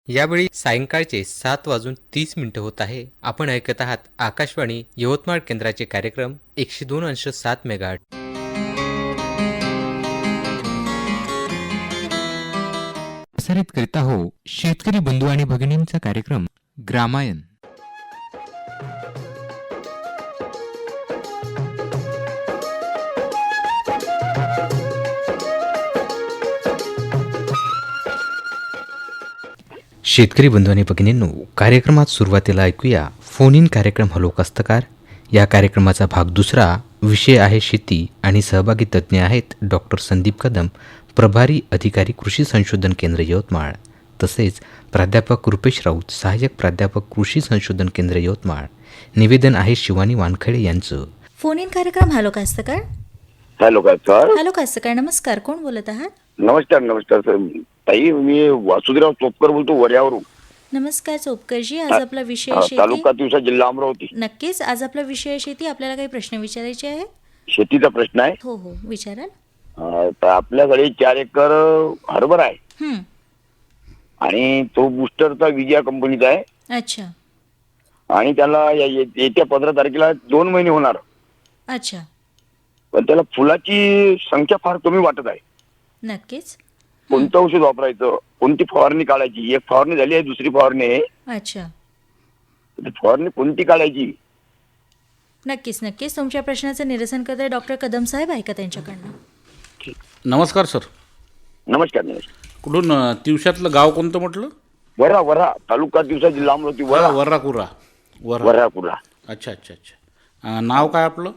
यावेळी सायंकाळचे 7:30 होत आहे. आपण ऐकत आहात आकाशवाणी यवतमाळ केंद्राचे कार्यक्रम 102.7 मेगाहर्ट्झ. प्रसारित करीत हो शेतकरी बंधू आणि भगिनींचा कार्यक्रम ग्रामायण. शेतकरी बंधू आणि भगिनींनो, कार्यक्रमात सुरुवातीला ऐकूया फोन इन कार्यक्रम हॅलो कास्तकार. या कार्यक्रमाचा भाग दुसरा. विषय आहे शेती आणि सहभागी तज्ज्ञ आहेत डॉक्टर संदीप कदम, प्रभारी अधिकारी कृषी संशोधन केंद्र यवतमाळ, तसेच प्राध्यापक रुपेश राऊत, सहाय्यक प्राध्यापक कृषी संशोधन केंद्र यवतमाळ. निवेदन आहे शिवानी वानखेडे यांचं. फोन इन कार्यक्रम हॅलो कास्तकार. हॅलो काय सर. हॅलो कास्तकार, नमस्कार. कोण बोलत आहात? नमस्कार. नमस्कार सर. ताई, मी वासुदेवराव चोपकर बोलतो वर्यावरून. नमस्कार चोपकरजी. आज आपला विषय शेती. तालुका तिवसा, जिल्हा अमरावती. नक्कीच. आज आपला विषय शेती. आपल्याला काही प्रश्न विचारायचे आहे? शेतीचा प्रश्न आहे. हो हो, विचाराल. तर आपल्याकडे 4 एकर हरभरा आहे हम्म. आणि तो बुस्टरचा विजया कंपनीचा आहे अच्छा आणि त्याला येत्या 15 तारखेला 2 महिने होणार. अच्छा. पण त्याला फुलाची संख्या फार कमी वाटत आहे. नक्कीच. कोणतं औषध वापरायचं, कोणती फवारणी काढायची? एक फवारणी झाली आहे, दुसरी फवारणी आहे. अच्छा. ती फवारणी कोणती काढायची? नक्कीच नक्कीच. तुमच्या प्रश्नाचं निरसन करते डॉक्टर कदम साहेब, ऐका त्यांच्याकडनं. नमस्कार सर. नमस्कार. नमस्कार. कुठून तिवशातलं गाव कोणतं म्हटलं? वरा तालुका तिवसा, जिल्हा अमरावती. वर्राकुरा. वराकुरा. अच्छा अच्छा अच्छा. नाव काय आपलं?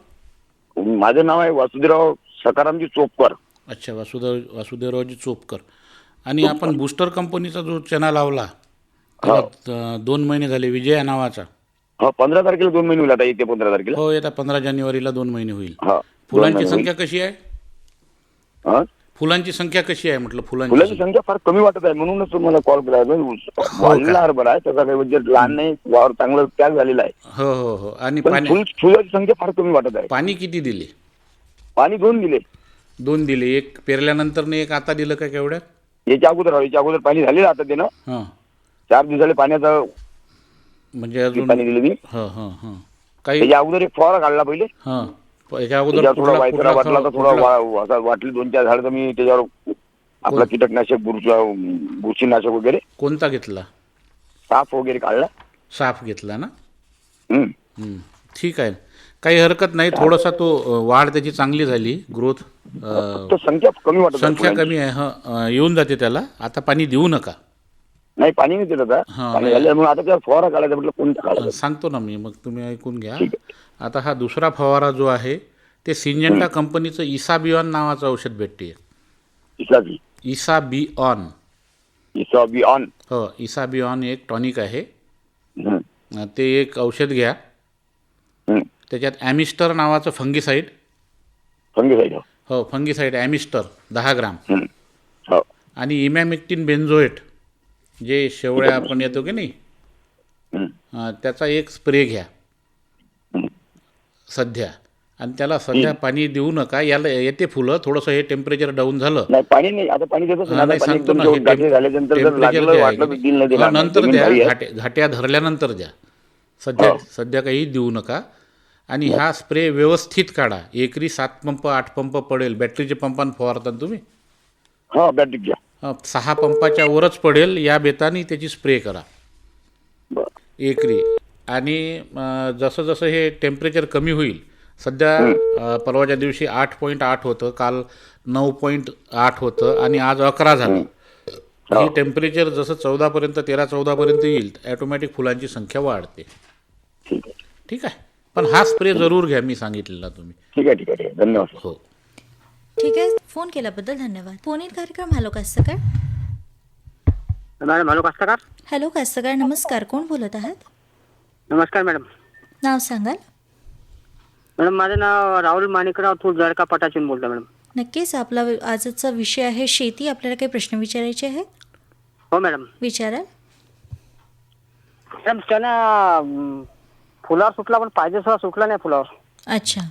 माझं नाव आहे वासुदेवराव सकारामजी चोपकर. अच्छा, वासुदेवरावजी चोपकर. आणि आपण बुस्टर कंपनीचा जो चना लावला त्याला 2 महिने झाले, विजया नावाचा. 15 तारखेला 2 महिने होईल. आता येते 15 तारखेला. हो, येत्या 15 जानेवारीला 2 महिने होईल. फुलांची फुलांची संख्या कशी आहे? फुलांची संख्या कशी आहे म्हटलं? फुलांची संख्या फार कमी वाटत आहे, म्हणूनच तुम्हाला कॉल केला. वाढलेला हरभरा आहे, त्याचा काही म्हणजे लहान नाही, वावर चांगलं त्याग झालेला आहे. हो हो हो. आणि पण फुलाची संख्या फार कमी वाटत आहे. पाणी किती दिले? पाणी 2 दिले. 2 दिले. एक पेरल्यानंतर ने एक आता दिलं का केवढ्यात? याच्या अगोदर पाणी झालेलं आता ते ना. हां. 4 दिवसाले पाण्याचा म्हणजे अजून पाणी दिले मी. हां हां हां. काही त्याच्या अगोदर एक फवारा काढला पहिले. हां. याच्या अगोदर थोडा वायसरा वाटला तर थोडा वाटले 2-4 झाड तर मी त्याच्यावर आपला कीटकनाशक, बुरशीनाशक वगैरे कोणता घेतला? साफ वगैरे काढला. साफ घेतला ना. ठीक आहे, काही हरकत नाही. थोडासा तो वाढ त्याची चांगली झाली, ग्रोथ. तो संख्या कमी वाटत. संख्या कमी आहे. हां, येऊन जाते त्याला. आता पाणी देऊ नका. नाही, पाणी नाही दिलं आता. पाणी झालं म्हणून आता त्याला फवारा काढायचा. म्हटलं कोणता काढायचा सांगतो ना मी, मग तुम्ही ऐकून घ्या. आता हा दुसरा फवारा जो आहे ते सिंजेंटा कंपनीचं इसाबिऑन नावाचं औषध भेटते. इसाबिऑन. हो, इसाबिऑन एक टॉनिक आहे. ते एक औषध घ्या. त्याच्यात ॲमिस्टर नावाचं फंगिसाईड. हो, फंगिसाईड ॲमिस्टर 10 ग्राम. आणि इमॅमेक्टिन बेन्झोएट, जे शेवळ्या आपण येतो की नाही, त्याचा एक स्प्रे घ्या सध्या. आणि त्याला सध्या पाणी देऊ नका. याला येते फुलं. थोडंसं हे टेम्परेचर डाऊन झालं. नाही, पाणी नाही आता. पाणी देतो नाही, सांगतो ना. टेम्परेचर द्या, नंतर द्या. घाट्या धरल्यानंतर द्या. सध्या काही देऊ नका. आणि हा स्प्रे व्यवस्थित काढा. एकरी 7 पंप 8 पंप पडेल. बॅटरीचे पंपानं फवारता तुम्ही? हा, बॅटरीच्या 6 पंपाच्या वरच पडेल. या बेताने त्याची स्प्रे करा एकरी. आणि जसं जसं हे टेम्परेचर कमी होईल, सध्या परवाच्या दिवशी 8.8 होतं, काल 9.8 होतं आणि आज 11 झालं. हे टेम्परेचर जसं 14पर्यंत 13-14पर्यंत येईल, ॲटोमॅटिक फुलांची संख्या वाढते. ठीक आहे. पण हा स्प्रे जरूर घ्या, मी सांगितलेला तुम्ही. ठीक आहे. धन्यवाद. हो, ठीक आहे. फोन केल्याबद्दल धन्यवाद. फोन इन कार्यक्रम हॅलो कास्तकार. मॅडम, हॅलो कास्तकार. हॅलो कास्तकार, नमस्कार. कोण बोलत आहात? नमस्कार मॅडम. नाव सांगाल? मॅडम, माझं नाव राहुल माणिकराव थोर जळका पटाचून बोलतो मॅडम. नक्कीच. आपला आजचा विषय आहे शेती. आपल्याला काही प्रश्न विचारायचे आहेत? हो मॅडम. विचाराल. मॅडम, त्यानं फुलावर सुटला, पण पाहिजे तसा सुटला नाही फुलावर. अच्छा,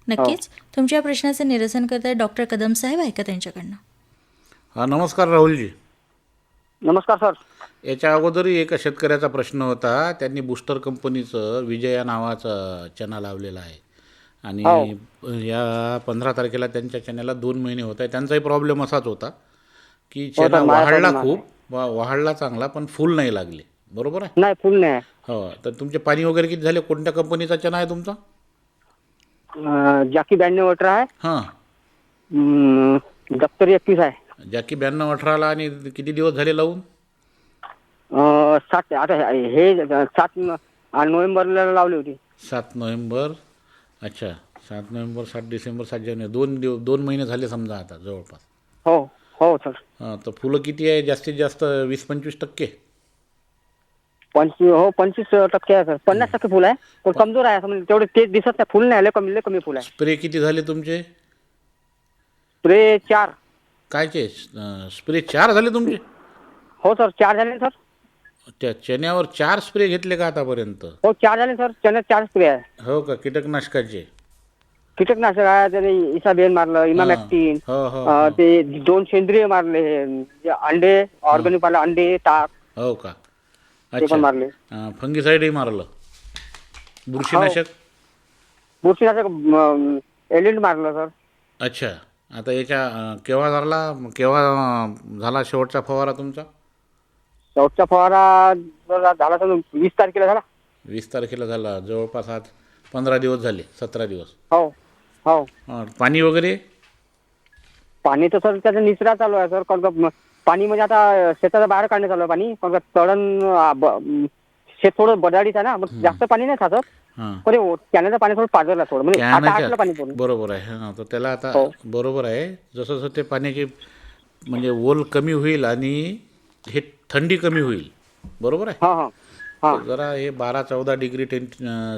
नक्कीच. तुमच्या प्रश्नाचं निरसन करताय डॉक्टर कदम साहेब, ऐका त्यांच्याकडनं. नमस्कार राहुलजी. नमस्कार सर. याच्या अगोदरही एका शेतकऱ्याचा प्रश्न होता. त्यांनी बूस्टर कंपनीचं विजया नावाचा चना लावलेला आहे आणि या 15 तारखेला त्यांच्या चण्याला 2 महिने होत आहे. त्यांचाही प्रॉब्लेम असाच होता की चना वाढला खूप, वाढला चांगला, पण फुल नाही लागले. बरोबर आहे? नाही फुल नाही. हो. तर तुमचे पाणी वगैरे किती झाले? कोणत्या कंपनीचा चना आहे तुमचा? जाकी 92 आहे. हां. दप्तरी 21 आहे. जॅकी 92-18ला. आणि किती दिवस झाले लावून? 7 आता हे 7 नोव्हेंबरला लावली होती. 7 नोव्हेंबर. अच्छा, 7 नोव्हेंबर, 7 डिसेंबर, 7 जानेवारी. 2 महिने झाले समजा आता जवळपास. हो हो सर. हां. तर फुलं किती आहे? जास्तीत जास्त 20-25%? 25% आहे सर. 50% फुल आहे, पण कमजोर आहे असं म्हणजे तेवढे ते दिसत नाही. फुल नाही, लय कमी फुल आहे. स्प्रे किती झाले तुमचे? स्प्रे 4. कायचे स्प्रे 4 झाले तुमचे? हो सर, 4 झाले सर. त्या चण्यावर 4 स्प्रे घेतले का आतापर्यंत? हो 4 झाले सर. चण्यात 4 स्प्रे आहे. हो का? कीटकनाशकाचे? कीटकनाशक आहे, त्याने इसाबेन मारलं, इमामॅक्टिन, हो हो ते 2 सेंद्रिय मारले, अंडे ऑर्गॅनिक वाला अंडे ताक हो का? ते पण अच्छा. मारले. फंगीसाईडही मारलं? बुरशीनाशक? बुरशीनाशक एलिंड मारलं सर. अच्छा. आता याच्या केव्हा झाला शेवटचा फवारा तुमचा? शेवटचा फवारा झाला सर 20 तारखेला झाला. 20 तारखेला झाला. जवळपास आज 15 दिवस झाले, 17 दिवस. हो हो. पाणी वगैरे? पाणी तर सर त्याचा निचरा चालू आहे सर. कारण पाणी म्हणजे आता शेताच्या बाहेर काढण्यात चालू आहे पाणी. कारण तळण शेत थोडं बदाडीच आहे ना, मग जास्त पाणी नाही साचत. हां. पण कॅनचं पाणी थोडं पाजरलं थोडं, म्हणजे आता आटलं पाणी पूर्ण. बरोबर आहे. हां. तर त्याला आता हो. बरोबर आहे. जसं जसं ते पाण्याची म्हणजे ओल कमी होईल आणि हे थंडी कमी होईल. बरोबर आहे? हां हां हां. तर जरा हे 12-14 डिग्री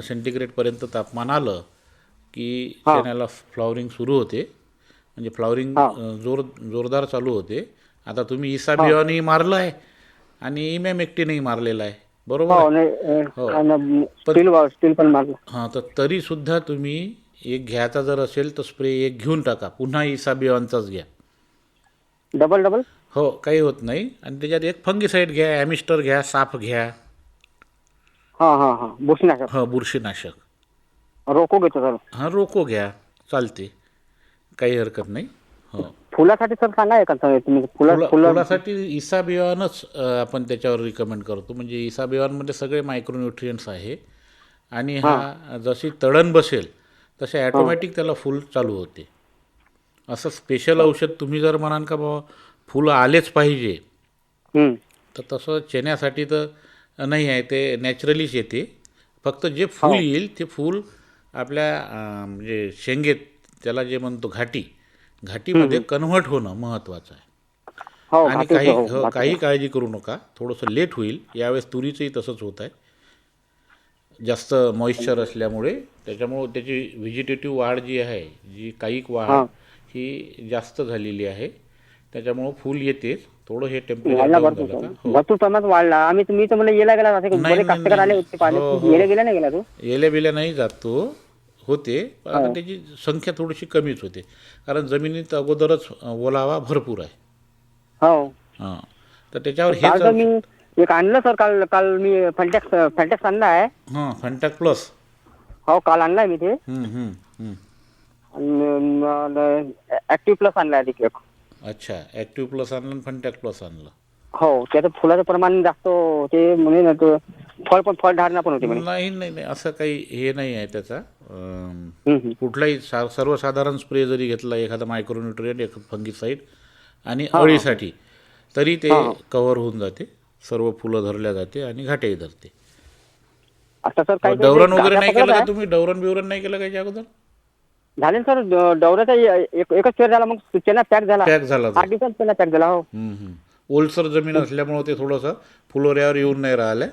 सेंटीग्रेडपर्यंत तापमान आलं की हा. चण्याला फ्लॉवरिंग सुरू होते. म्हणजे फ्लॉवरिंग हा. जोरदार चालू होते. आता तुम्ही इसाबिऑनही मारलं आहे आणि इमॅमेक्टिनही मारलेलं आहे. बरोबर हो आहे? हो. नाही स्टील पण मारलं. हां. तर तरीसुद्धा तुम्ही एक घ्यायचा जर असेल तर स्प्रे एक घेऊन टाका. पुन्हा इसाबिऑनचाच घ्या. डबल. हो, काही होत नाही. आणि त्याच्यात एक फंगीसाईड घ्या, ॲमिस्टर घ्या, साफ घ्या. हां बुरशीनाशक. हो, बुरशीनाशक. रोको घेतो सर. हां, रोको घ्या, चालते, काही हरकत नाही. हो. फुलासाठी सर सांगा एका तुम्ही. फुलासाठी इसाबिऑनच आपण त्याच्यावर रिकमेंड करतो. म्हणजे इसाबिऑनमध्ये सगळे मायक्रोन्युट्रियंट्स आहे आणि हा जशी तळण बसेल तसे ॲटोमॅटिक त्याला फुल चालू होते. असं स्पेशल औषध तुम्ही जर म्हणाल का बाबा फुलं आलेच पाहिजे, तर तसं चण्यासाठी तर नाही आहे. ते नॅचरलीच येते. फक्त जे फूल येईल ते फूल आपल्या म्हणजे शेंगेत, त्याला जे म्हणतो घाटीमध्ये कन्व्हर्ट होणं महत्त्वाचं आहे. आणि काही काळजी करू नका. थोडंसं लेट होईल यावेळेस. तुरीचंही तसंच होत आहे. जास्त मॉइश्चर असल्यामुळे त्याच्यामुळं त्याची व्हेजिटेटिव्ह वाढ जी आहे, जी कायिक वाढ ही जास्त झालेली आहे. त्याच्यामुळं फूल येतेच. थोडं हे टेम्परेचर भरपूर प्रमाणात वाढला. मी तर मला येला गेला बरे कास्तकार आले होते पाहिले. गेला नाही गेला तो. येल्या नाही जात तो. होते, पण आता त्याची संख्या थोडीशी कमीच होते. कारण जमिनीत अगोदरच ओलावा भरपूर आहे. हो. हां. तर त्याच्यावर मी एक आणलं सर. काल मी फॅन्टॅक्स आणला आहे. हां, फॅन्टॅक प्लस. हो, काल आणलाय मी ते. ऍक्टिव्ह प्लस आणलाय तिथे. अच्छा, ॲक्टिव्ह प्लस आणलं आणि फॅन्टॅक प्लस आणलं. हो, त्याचं फुलाचं प्रमाण जास्त ते म्हणजे फळधारणा पण होते. नाही, असं काही हे नाही आहे त्याचा. कुठलाही सर्वसाधारण स्प्रे जरी घेतला, एखादा मायक्रोन्युट्रियंट, एक फंगीसाईड आणि अळीसाठी, तरी ते कव्हर होऊन जाते. सर्व फुलं धरल्या जाते आणि घाटेही धरते. आता सर डवरण वगैरे नाही केलं का तुम्ही? डवरण नाही केलं का अगोदर? झाले सर. डवऱ्याचा एकच फेर झाला, मग चना पॅक झाला. 8 दिवसात चना पॅक झाला. हो. ओलसर जमीन असल्यामुळे ते थोडंसं फुलोऱ्यावर येऊन नाही राहिलं.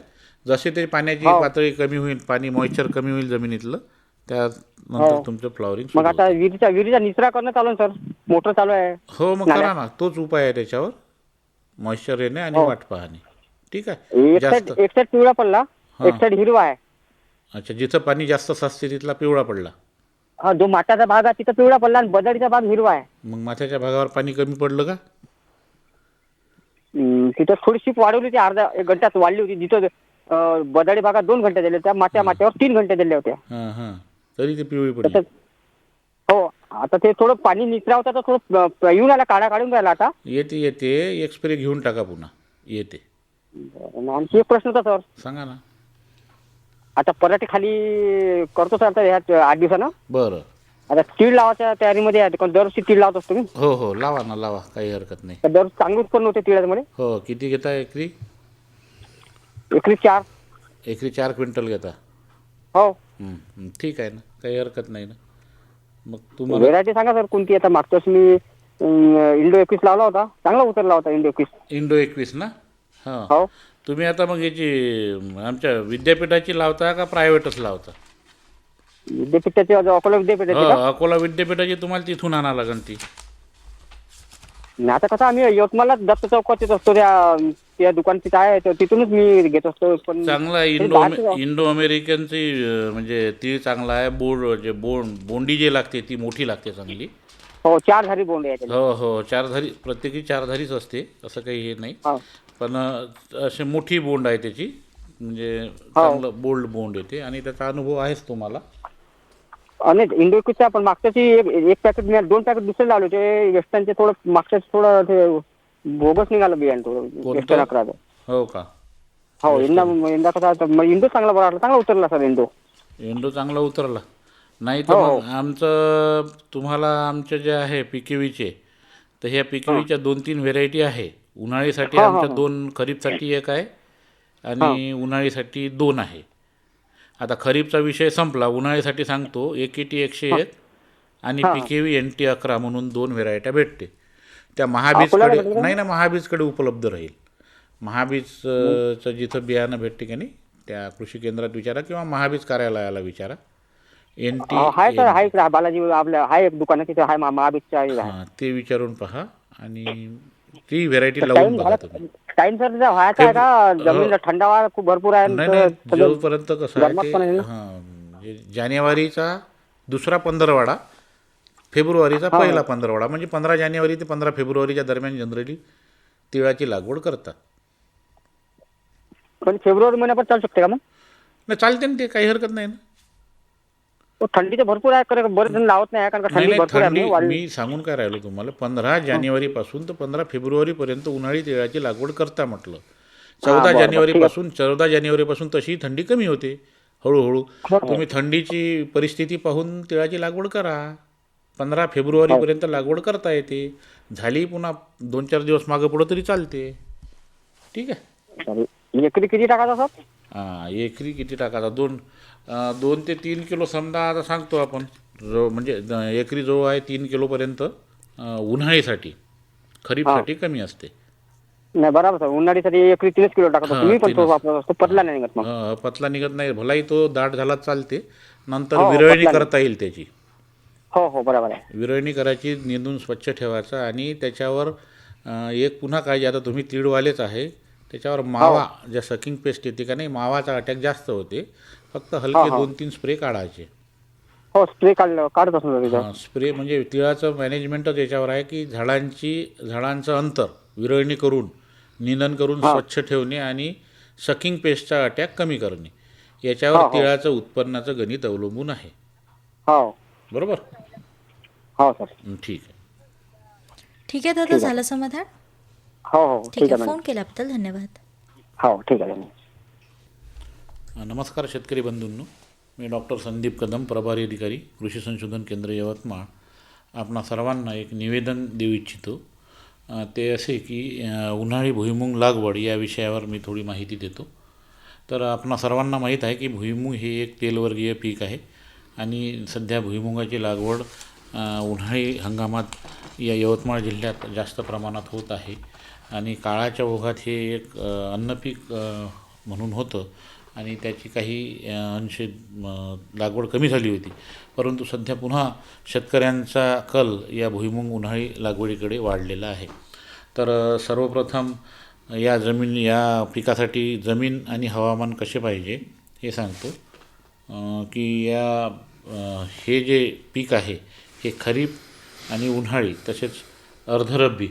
जसे ते पाण्याची पातळी कमी होईल, पाणी मॉइश्चर कमी होईल जमिनीतलं, त्यानंतर तुमचं फ्लॉवरिंग. मग आता विहिरीचा निचरा करणं चालू आहे सर. मोटर चालू आहे. हो, मग करा ना. तोच उपाय आहे त्याच्यावर. मॉइश्चर येणे आणि वाट पाहणे. ठीक आहे. एक साईड पिवळा पडला, एक साईड हिरवा आहे. अच्छा, जिथं पाणी जास्त साचते तिथला पिवळा पडला. हा, जो माठाचा भाग आहे तिथं पिवळा पडला आणि बदाडीचा भाग हिरवा आहे. मग माथ्याच्या भागावर पाणी कमी पडलं का? तिथं थोडीशी वाढवली होती, अर्धा 1 घंट्यात वाढली होती. जिथं बदाडी भागात 2 घंटे दिले होत्या, माथ्यावर 3 घंटे दिले होते. हां हां तरी ते पिवळी पडली. तसंच हो. आता ते थोडं पाणी निचरा होता तर थोडं येऊन आला, काढून राहिला आता. येते एक स्प्रे घेऊन टाका पुन्हा येते. आणि आणखी एक प्रश्न होता सर. सांगा ना. आता पराठी खाली करतो सर आता ह्या 8 दिवसानं. बरं. आता तीळ लावायच्या तयारीमध्ये आहे, कारण दरवर्षी तीळ लावत असतो मी. हो लावा ना लावा, काही हरकत नाही. तर दरवर्षी चांगलं उत्पन्न होते तिळामध्ये. हो किती घेता एकरी? एकरी 4. एकरी 4 क्विंटल घेता. हो. ठीक आहे ना, काही हरकत नाही ना. मग तुम्हाला व्हेरायटी सांगा सर कोणती. आता मागच्या वर्षी मी इंडो 21 लावला होता, चांगला उतरला होता इंडो 21. इंडो 21 ना. हां हो. तुम्ही आता मग याची आमच्या विद्यापीठाची लावता का प्रायव्हेटच लावता? विद्यापीठाची अकोला विद्यापीठाची का? अकोला विद्यापीठाची तुम्हाला तिथून आणा लागेल ती. नाही, आता कसं आम्ही यवतमाळला दत्त चौकात असतो, त्या दुकान तिथं आहे, तर तिथूनच मी घेत असतो. पण चांगला इंडो अमेरिकनची म्हणजे ती चांगला आहे. बोंडी जे लागते ती मोठी लागते चांगली. हो 4 धारी बोंड आहे त्याला. हो 4 धारी, प्रत्येकी 4 धारीच असते, असं काही हे नाही. हो. पण अशी मोठी बोंड आहे त्याची, म्हणजे चांगलं बोल्ड बोंड येते आणि त्याचा अनुभव आहेच तुम्हाला. आणि इंडो 21चा पण मागच्याची एक पॅकेट मी 2 पॅकेट दुसरे लावले होते वेस्टर्नचे. थोडं मागच्याच थोडं ते बोगस निघालं बियाण थोडं वेस्टर्न अकराचं. हो का? हो यंदा कसा इंडो चांगला बरा चांगला उतरला सर इंडो. इंडो चांगला उतरला नाही तर मग आमचं तुम्हाला आमचे जे आहे पिकेवीचे, तर ह्या पिकेवीच्या 2-3 व्हेरायटी आहे. उन्हाळीसाठी आमच्या 2, खरीपसाठी 1 आहे आणि उन्हाळीसाठी 2 आहे. आता खरीपचा विषय संपला, उन्हाळीसाठी सांगतो. AKT 101 आणि पिकेवी NT 11 म्हणून 2 व्हेरायट्या भेटते. त्या महाबीजकडे नाही ना, महाबीजकडे उपलब्ध राहील. महाबीजचं जिथं बियाणं भेटते की नाही त्या कृषी केंद्रात विचारा किंवा महाबीज कार्यालयाला विचारा. NT हाय सर, हाय इकडे बालाजी आपल्या हाय एक दुकान आहे तिथे, हाय महाबीजच्या आहे. हां ते विचारून पहा आणि ती व्हेरायटी लावून बघा तुम्ही. टाइम सर व्हायचा आहे का? जमीन थंडावा खूप भरपूर आहे. नाही जोपर्यंत कसं आहे ते म्हणजे जानेवारीचा दुसरा 15वाडा, फेब्रुवारीचा पहिला 15वाडा, म्हणजे 15 जानेवारी ते 15 फेब्रुवारीच्या दरम्यान जनरली तिळाची लागवड करतात. पण फेब्रुवारी महिन्यात चालू शकते का मग? नाही चालते ना, ते काही हरकत नाही ना. थंडी तर भरपूर आहे, कारण बरेच जण लावत नाही कारण का थंडी भरपूर थंडी आहे. मी सांगून काय राहिलो तुम्हाला, 15 जानेवारीपासून तर 15 फेब्रुवारीपर्यंत उन्हाळी तिळाची लागवड करता म्हटलं. 14 जानेवारीपासून तशी थंडी कमी होते हळूहळू. तुम्ही थंडीची परिस्थिती पाहून तिळाची लागवड करा. 15 फेब्रुवारीपर्यंत लागवड करता येते. झाली पुन्हा 2-4 दिवस मागं पुढं तरी चालते. ठीक आहे. एकरी किती टाकायचा सर? एकरी किती टाकायचा? 2 ते 3 किलो समजा. आता सांगतो आपण म्हणजे एकरी जो आहे 3 किलोपर्यंत उन्हाळीसाठी. खरीपसाठी कमी असते. नाही बरोबर सर, उन्हाळीसाठी एकरी 3 किलो टाकतो तुम्ही, पण तो वापरत असतो पतला नाही निघत मग. पतला निघत नाही, भलाही तो दाट झाला चालते. नंतर विरळणी करता येईल त्याची. हो बरोबर आहे. विरळणी करायची, निंदून स्वच्छ ठेवायचं आणि त्याच्यावर एक पुन्हा काय, आता तुम्ही तीळवालेच आहे, त्याच्यावर मावा ज्या सकिंग पेस्ट येते का नाही, मावाचा अटॅक जास्त होते. फक्त हलके 2-3 स्प्रे काढायचे. हो स्प्रे काढत असतो. स्प्रे म्हणजे तिळाचं मॅनेजमेंटच याच्यावर आहे की झाडांचं अंतर विरळणी करून, निंदन करून स्वच्छ ठेवणे आणि सकिंग पेस्टचा अटॅक कमी करणे, याच्यावर तिळाचं उत्पन्नाचं गणित अवलंबून आहे. बरोबर? हो सर. ठीक आहे. ठीक आहे दादा, झालं समाधान? हो ठीक आहे. फोन केल्याबद्दल धन्यवाद. हो ठीक आहे. नमस्कार शेतकरी बंधूंनो, मी डॉक्टर संदीप कदम, प्रभारी अधिकारी कृषी संशोधन केंद्र यवतमाळ. आपणा सर्वांना एक निवेदन देऊ इच्छितो. ते असे की उन्हाळी भुईमुग लागवड या विषयावर मी थोडी माहिती देतो. तर आपणा सर्वांना माहीत आहे की भुईमुग हे एक तेलवर्गीय पीक आहे आणि सध्या भुईमुगाची लागवड उन्हाळी हंगामात या यवतमाळ जिल्ह्यात जास्त प्रमाणात होत आहे आणि काळाच्या ओघात हे एक अन्नपीक म्हणून होतं आणि त्याची काही अंशी लागवड कमी झाली होती. परंतु सध्या पुन्हा शेतकऱ्यांचा कल या भुईमुग उन्हाळी लागवडीकडे वाढलेला आहे. तर सर्वप्रथम या पिकासाठी जमीन आणि हवामान कसे पाहिजे हे सांगतो. की हे जे पीक आहे हे खरीप आणि उन्हाळी तसेच अर्धरब्बी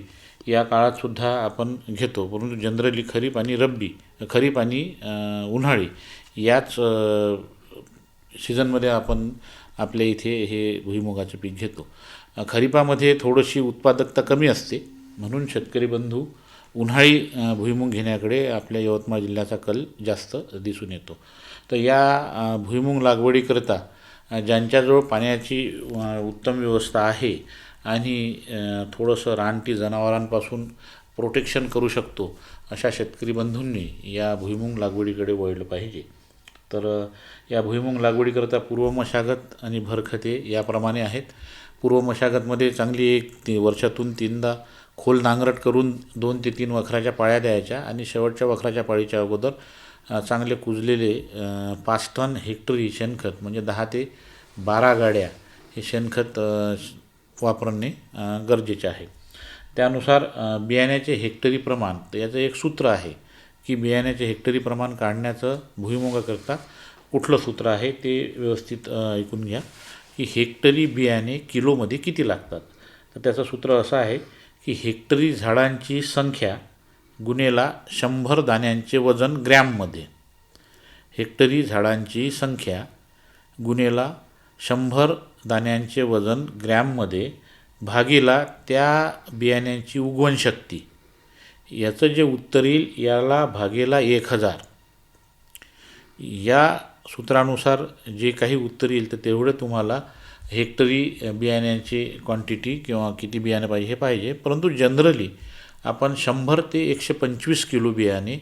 या काळातसुद्धा आपण घेतो, परंतु जनरली खरीप आणि उन्हाळी याच सीझनमध्ये आपण आपल्या इथे हे भुईमुगाचं पीक घेतो. खरीपामध्ये थोडीशी उत्पादकता कमी असते, म्हणून शेतकरी बंधू उन्हाळी भुईमुग घेण्याकडे आपल्या यवतमाळ जिल्ह्याचा कल जास्त दिसून येतो. तर या भुईमुग लागवडीकरता ज्यांच्याजवळ पाण्याची उत्तम व्यवस्था आहे आणि थोडंसं रानटी जनावरांपासून प्रोटेक्शन करू शकतो, अशा शेतकरी बंधूंनी या भुईमुग लागवडीकडे वळलं पाहिजे. तर या भुईमुग लागवडीकरता पूर्व मशागत आणि भरखते याप्रमाणे आहेत. पूर्व मशागतमध्ये चांगली वर्षातून 3दा खोल नांगरट करून 2 ते 3 वखराच्या पाळ्या द्यायच्या आणि शेवटच्या वखराच्या पाळीच्या अगोदर चांगले कुजलेले 5 टन हेक्टरी शेणखत म्हणजे 10 ते 12 गाड्या हे शेणखत वापरणे गरजेचे आहे. त्यानुसार बियाण्याचे हेक्टरी प्रमाण, तर याचं एक सूत्र आहे की बियाण्याचे हेक्टरी प्रमाण काढण्याचं भुईमुगाकरता कुठलं सूत्र आहे ते व्यवस्थित ऐकून घ्या की हेक्टरी बियाणे किलोमध्ये किती लागतात. तर त्याचं सूत्र असं आहे की हेक्टरी झाडांची संख्या गुणेला 100 दाण्यांचे वजन ग्रॅममध्ये. हेक्टरी झाडांची संख्या गुणेला 100 दाण्यांचे वजन ग्रॅममध्ये भागीला त्या बियाण्यांची उगवण शक्ती, याचं जे उत्तर येईल याला भागेला 1000. या सूत्रानुसार जे काही उत्तर येईल तर तेवढं तुम्हाला हेक्टरी बियाण्यांची क्वांटिटी किंवा किती बियाणं पाहिजे हे पाहिजे. परंतु जनरली आपण 100 ते 125 किलो बियाणे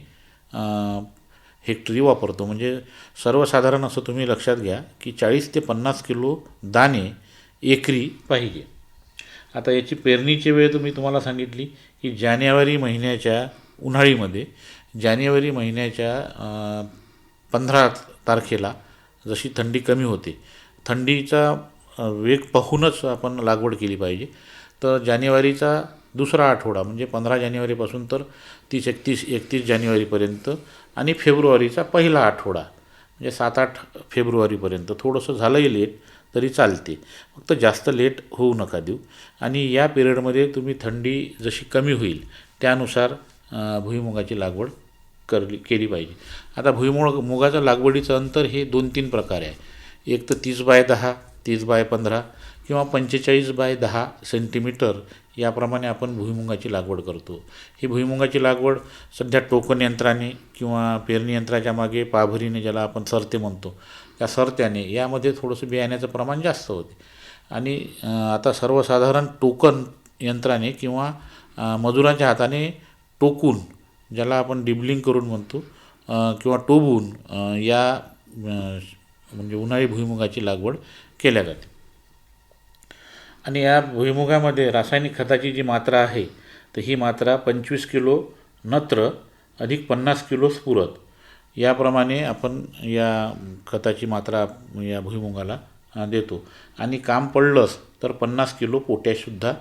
हेक्टरी वापरतो. म्हणजे सर्वसाधारण असं तुम्ही लक्षात घ्या की 40 ते 50 किलो दाणे एकरी पाहिजे. आता याची पेरणीची वेळ तुम्हाला सांगितली की जानेवारी महिन्याच्या उन्हाळीमध्ये जानेवारी महिन्याच्या 15 तारखेला जशी थंडी कमी होते, थंडीचा वेग पाहूनच आपण लागवड केली पाहिजे. तर जानेवारीचा दुसरा आठवडा म्हणजे 15 जानेवारीपासून तर 31 जानेवारीपर्यंत आणि फेब्रुवारीचा पहिला आठवडा म्हणजे 7-8 फेब्रुवारीपर्यंत थोडंसं झालंही लेट तरी चालते, फक्त जास्त लेट होऊ नका देऊ. आणि या पिरियडमध्ये तुम्ही थंडी जशी कमी होईल त्यानुसार भुईमुगाची लागवड केली पाहिजे. आता मुगाच्या लागवडीचं अंतर हे 2-3 प्रकार आहे. एक तर 30x10, 30x15 किंवा 45x10 सेंटीमीटर याप्रमाणे आपण भुईमुगाची लागवड करतो. ही भुईमुगाची लागवड सध्या टोकन यंत्राने किंवा पेरणी यंत्राच्या मागे पाभरीने, ज्याला आपण सरते म्हणतो, त्या सरत्याने यामध्ये थोडंसं बियाण्याचं प्रमाण जास्त होते. आणि आता सर्वसाधारण टोकन यंत्राने किंवा मजुरांच्या हाताने टोकून, ज्याला आपण डिबलिंग करून म्हणतो, किंवा टोबून या म्हणजे उन्हाळी भुईमुगाची लागवड केल्या जाते. आणि या भुईमुगामध्ये रासायनिक खताची जी मात्रा आहे तर ही मात्रा 25 किलो नत्र अधिक 50 किलो स्फुरद याप्रमाणे आपण या खताची मात्रा या भुईमुगाला देतो. आणि काम पडलंच तर 50 किलो पोटॅशसुद्धा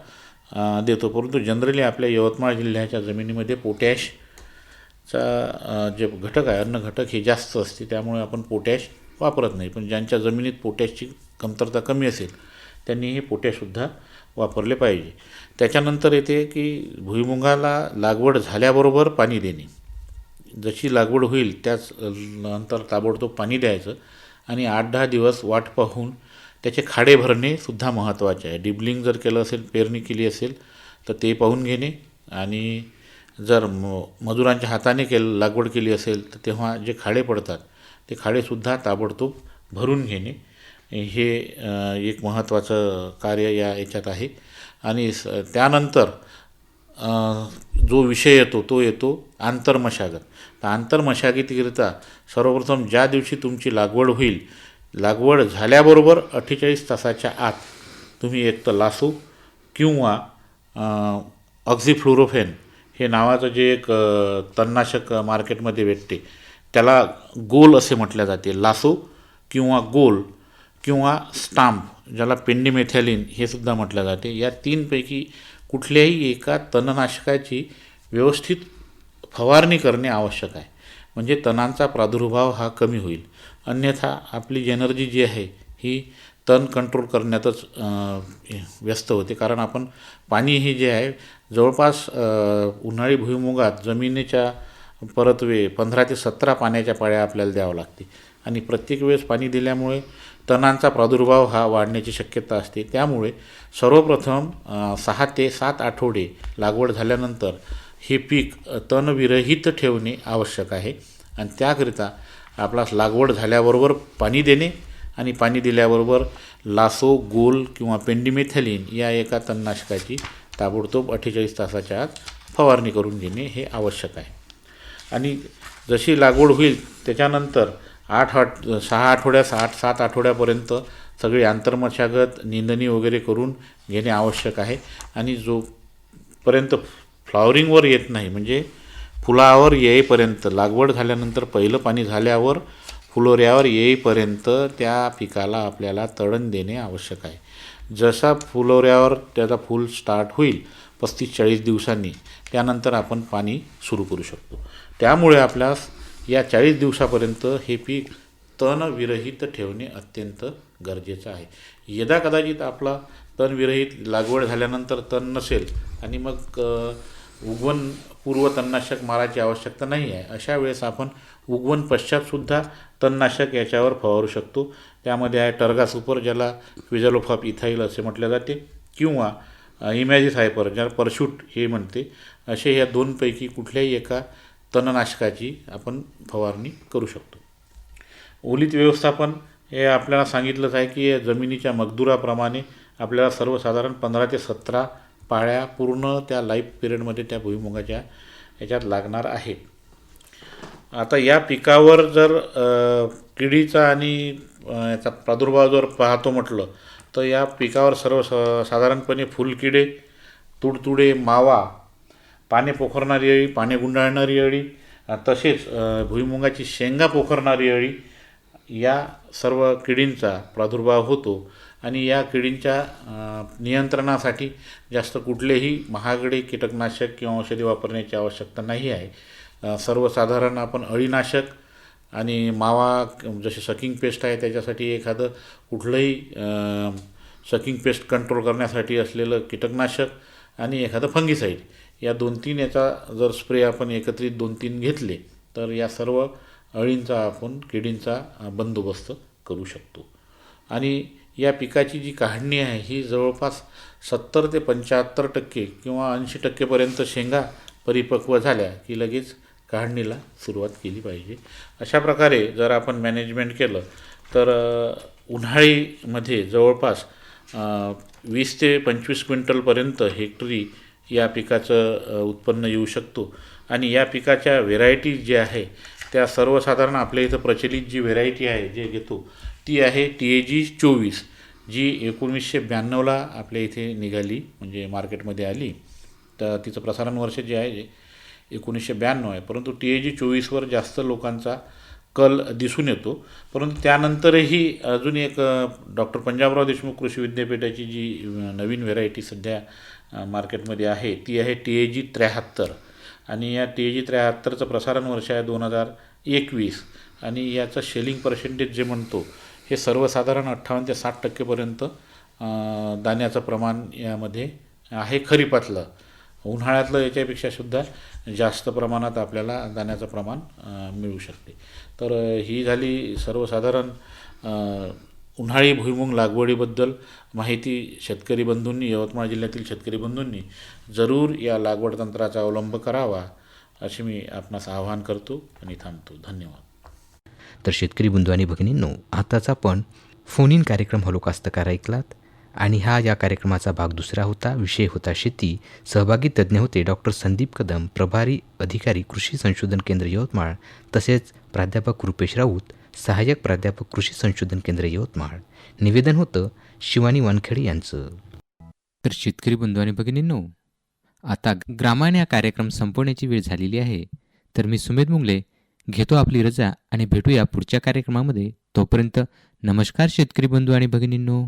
देतो. परंतु जनरली आपल्या यवतमाळ जिल्ह्याच्या जमिनीमध्ये पोटॅशचा जे घटक आहे, अन्न घटक, हे जास्त असते, त्यामुळे आपण पोटॅश वापरत नाही. पण ज्यांच्या जमिनीत पोटॅशची कमतरता कमी असेल त्यांनी हे पोटॅशसुद्धा वापरले पाहिजे. त्याच्यानंतर येते की भुईमुगाला लागवड झाल्याबरोबर पाणी देणे. जशी लागवड होईल त्याच नंतर ताबडतोब पाणी द्यायचं आणि 8-10 दिवस वाट पाहून त्याचे खाडे भरणेसुद्धा महत्त्वाचे आहे. डिबलिंग जर केलं असेल, पेरणी केली असेल तर ते पाहून घेणे, आणि जर मजुरांच्या हाताने लागवड केली असेल तर तेव्हा जे खाडे पडतात ते खाडेसुद्धा ताबडतोब भरून घेणे, हे एक महत्त्वाचं कार्य याच्यात आहे. आणि त्यानंतर जो विषय येतो तो येतो आंतरमशागत. तर आंतरमशागतीकरिता सर्वप्रथम ज्या दिवशी तुमची लागवड होईल, लागवड झाल्याबरोबर 48 तासाच्या आत तुम्ही एक तर लासो किंवा ऑक्झिफ्लोरोफेन हे नावाचं जे एक तणनाशक मार्केटमध्ये भेटते, त्याला गोल असे म्हटले जाते. लासो किंवा गोल किंवा स्टाम्प, ज्याला पेंडिमेथॅलिन हे सुद्धा म्हटलं जाते, या 3 पैकी कुठल्याही एका तणनाशकाची व्यवस्थित फवारणी करणे आवश्यक आहे. म्हणजे तणांचा प्रादुर्भाव हा कमी होईल. अन्यथा आपली एनर्जी जी आहे ही तण कंट्रोल करण्यातच व्यस्त होते. कारण आपण पाणी हे जे आहे जवळपास उन्हाळी भुईमुगात जमिनीच्या परतवे 15 ते 17 पाण्याच्या पाळ्या आपल्याला द्यावं लागते आणि प्रत्येक वेळेस पाणी दिल्यामुळे तणांचा प्रादुर्भाव हा वाढण्याची शक्यता असते. त्यामुळे सर्वप्रथम 6 ते 7 आठवडे लागवड झाल्यानंतर हे पीक तणविरहित ठेवणे आवश्यक आहे आणि त्याकरिता आपला लागवड झाल्याबरोबर पाणी देणे आणि पाणी दिल्याबरोबर लासो, गोल किंवा पेंडिमेथॅलिन या एका तणनाशकाची ताबडतोब 48 तासाच्या आत फवारणी करून घेणे हे आवश्यक आहे. आणि जशी लागवड होईल त्याच्यानंतर 6 आठवड्या 7 आठवड्यापर्यंत सगळी आंतरमशागत निंदणी वगैरे करून घेणे आवश्यक आहे. आणि जोपर्यंत फ्लॉवरिंगवर येत नाही म्हणजे फुलावर येईपर्यंत लागवड झाल्यानंतर पहिलं पाणी झाल्यावर फुलोऱ्यावर येईपर्यंत त्या पिकाला आपल्याला तळण देणे आवश्यक आहे. जसा फुलोऱ्यावर त्याचा फूल स्टार्ट होईल 35-40 दिवसांनी त्यानंतर आपण पाणी सुरू करू शकतो. त्यामुळे आपल्यास या 40 दिवसापर्यंत हे पीक तणविरहित ठेवणे अत्यंत गरजेचं आहे. यदा कदाचित आपला तणविरहित लागवड झाल्यानंतर तण नसेल आणि मग उगवण पूर्व तणनाशक मारायची आवश्यकता नाही आहे, अशा वेळेस आपण उगवण पश्चातसुद्धा तणनाशक याच्यावर फवारू शकतो. त्यामध्ये आहे टर्गा सुपर, ज्याला क्विझॅलोफॉप इथाईल असे म्हटले जाते, किंवा इमॅजिसायपर ज्याला परशूट हे म्हणते. असे या दोनपैकी कुठल्याही एका तणनाशकाची आपण फवारणी करू शकतो. ओलीत व्यवस्थापन हे आपल्याला सांगितलंच आहे की जमिनीच्या मजदुराप्रमाणे आपल्याला सर्वसाधारण 15 ते 17 पाळ्या पूर्ण त्या लाईफ पिरियडमध्ये त्या भुईमुगाच्या ह्याच्यात लागणार आहे. आता या पिकावर जर किडीचा आणि याचा प्रादुर्भाव जर पाहतो म्हटलं तर या पिकावर साधारणपणे फुलकिडे, तुडतुडे, मावा, पाने पोखरणारी अळी, पाने गुंडाळणारी अळी, तसेच भुईमुगाची शेंगा पोखरणारी अळी या सर्व किडींचा प्रादुर्भाव होतो. आणि या किडींच्या नियंत्रणासाठी जास्त कुठलेही महागडे कीटकनाशक किंवा औषधी वापरण्याची आवश्यकता नाही आहे. सर्वसाधारण आपण अळीनाशक आणि मावा जसे सकिंग पेस्ट आहे त्याच्यासाठी एखादं कुठलंही सकिंग पेस्ट कंट्रोल करण्यासाठी असलेलं कीटकनाशक आणि एखादं फंगिसाईड या 2-3 याचा जर स्प्रे आपण एकत्रित 2-3 घेतले तर या सर्व अळींचा आपण किडींचा बंदोबस्त करू शकतो. आणि या पिकाची जी काढणी आहे ही जवळपास 70 ते 75% किंवा 80% शेंगा परिपक्व झाल्या की लगेच काढणीला सुरुवात केली पाहिजे. अशा प्रकारे जर आपण मॅनेजमेंट केलं तर उन्हाळीमध्ये जवळपास 20 ते 25 क्विंटलपर्यंत हेक्टरी या पिकाचं उत्पन्न येऊ शकतो. आणि या पिकाच्या व्हेरायटीज जे आहे त्या सर्वसाधारण आपल्या इथं प्रचलित जी व्हेरायटी आहे जे घेतो ती आहे TAG 24, जी 1992ला आपल्या इथे निघाली म्हणजे मार्केटमध्ये आली. तर तिचं प्रसारण वर्ष जे आहे 1992 आहे. परंतु TAG 24वर जास्त लोकांचा कल दिसून येतो. परंतु त्यानंतरही अजून एक डॉक्टर पंजाबराव देशमुख कृषी विद्यापीठाची जी नवीन व्हेरायटी सध्या मार्केटमध्ये आहे ती आहे TAG 73. आणि या TAG 73चं प्रसारण वर्ष आहे 2021. आणि याचं शेलिंग पर्सेंटेज जे म्हणतो हे सर्वसाधारण 58 ते 60% दाण्याचं प्रमाण यामध्ये आहे. खरीपातलं, उन्हाळ्यातलं याच्यापेक्षा सुद्धा जास्त प्रमाणात आपल्याला दाण्याचं प्रमाण मिळू शकते. तर ही झाली सर्वसाधारण उन्हाळी भुईमुग लागवडीबद्दल माहिती. शेतकरी बंधूंनी, यवतमाळ जिल्ह्यातील शेतकरी बंधूंनी जरूर या लागवड तंत्राचा अवलंब करावा असे मी आपणास आवाहन करतो आणि थांबतो. धन्यवाद. तर शेतकरी बंधू आणि भगिनींनो, आताच आपण फोन इन कार्यक्रम हॅलो कास्तकार ऐकलात. आणि हा या कार्यक्रमाचा भाग दुसरा होता. विषय होता शेती. सहभागी तज्ज्ञ होते डॉक्टर संदीप कदम, प्रभारी अधिकारी कृषी संशोधन केंद्र यवतमाळ, तसेच प्राध्यापक रुपेश राऊत, सहाय्यक प्राध्यापक कृषी संशोधन केंद्र यवतमाळ. निवेदन होतं शिवानी वानखेडे यांचं. तर शेतकरी बंधू आणि भगिनींनो, आता ग्रामायण या कार्यक्रम संपवण्याची वेळ झालेली आहे. तर मी सुमेध मुंगले घेतो आपली रजा आणि भेटूया पुढच्या कार्यक्रमामध्ये. तोपर्यंत नमस्कार शेतकरी बंधू आणि भगिनींनो.